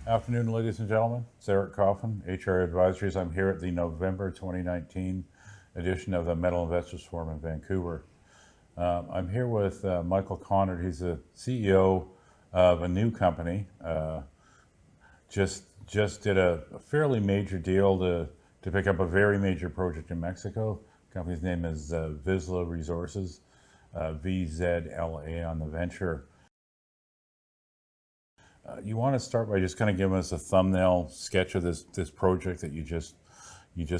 Afternoon, ladies and gentlemen. It's Eric Coffin, HR Advisories. I'm here at the November 2019 edition of the Metal Investors Forum in Vancouver. I'm here with Michael Conard. He's the CEO of a new company. Just did a fairly major deal to pick up a very major project in Mexico. The company's name is Vizsla Resources, VZLA on the venture. You want to start by just kind of giving us a thumbnail sketch of this project that you just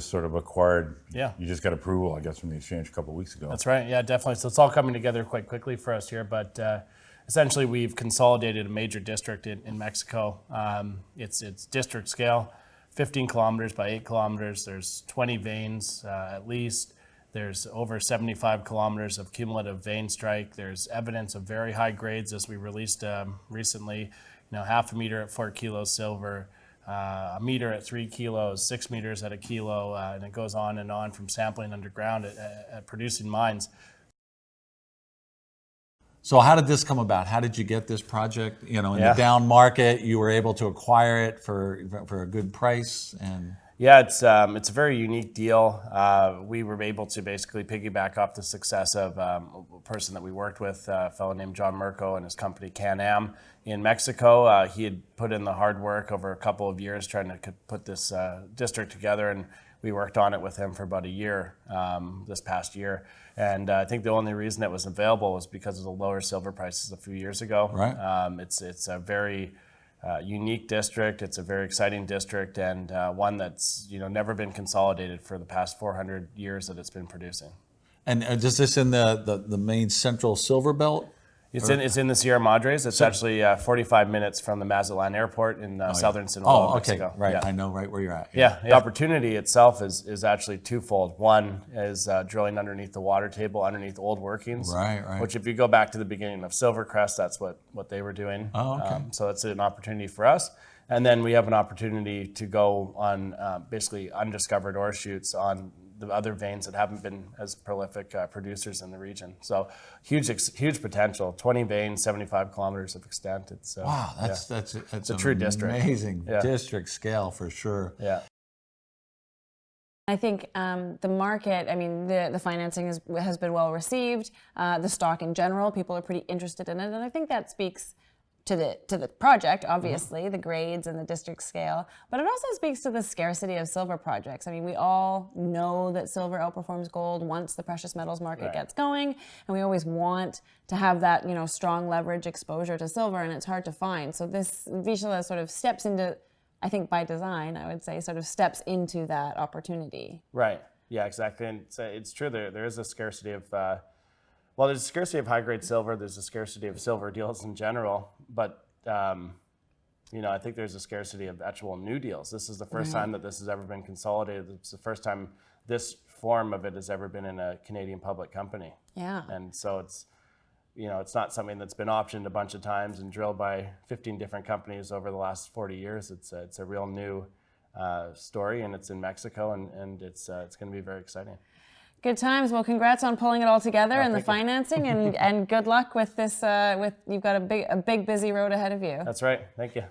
sort of acquired. Yeah. You just got approval, I guess, from the exchange a couple of weeks ago. That's right. Yeah, definitely. So it's all coming together quite quickly for us here. But essentially, we've consolidated a major district in Mexico. It's district scale, 15 kilometers by 8 kilometers. There's 20 veins at least. There's over 75 kilometers of cumulative vein strike. There's evidence of very high grades, as we released recently. Half a meter at 4 kilos silver, a meter at 3 kilos, 6 meters at a kilo, and it goes on and on from sampling underground at producing mines. So how did this come about? How did you get this project? In the down market, you were able to acquire it for a good price, and yeah, it's a very unique deal. We were able to basically piggyback off the success of a person that we worked with, a fellow named John Mirko and his company Can-Am in Mexico. He had put in the hard work over a couple of years trying to put this district together, and we worked on it with him for about a year this past year. And I think the only reason it was available was because of the lower silver prices a few years ago. Right. It's a very unique district. It's a very exciting district, and one that's never been consolidated for the past 400 years that it's been producing. And is this in the main central silver belt? It's in the Sierra Madres. It's actually 45 minutes from the Mazatlan Airport in southern Sinaloa, Mexico. Right. Yeah. I know right where you're at. Yeah. The opportunity itself is actually twofold. One is drilling underneath the water table, underneath old workings. Right. Which, if you go back to the beginning of Silvercrest, that's what they were doing. Oh, okay. So it's an opportunity for us. And then we have an opportunity to go on basically undiscovered ore shoots on the other veins that haven't been as prolific producers in the region. So huge potential. 20 veins, 75 kilometers of extent. It's wow, that's a true district. Amazing district scale for sure. Yeah. I think the market, the financing has been well received. The stock in general, people are pretty interested in it, and I think that speaks to the project, obviously, the grades and the district scale, but it also speaks to the scarcity of silver projects. We all know that silver outperforms gold once the precious metals market gets going, and we always want to have that, strong leverage exposure to silver, and it's hard to find. So this Vizsla sort of steps into, I think by design, I would say, sort of steps into that opportunity. Right. Yeah, exactly. And it's true. There is a scarcity of there's a scarcity of high-grade silver. There's a scarcity of silver deals in general, but I think there's a scarcity of actual new deals. This is the first time that this has ever been consolidated. It's the first time this form of it has ever been in a Canadian public company. Yeah. And so it's not something that's been optioned a bunch of times and drilled by 15 different companies over the last 40 years. It's a real new story, and it's in Mexico, and it's going to be very exciting. Good times. Well, congrats on pulling it all together and the financing, and good luck with this. You've got a big busy road ahead of you. That's right. Thank you.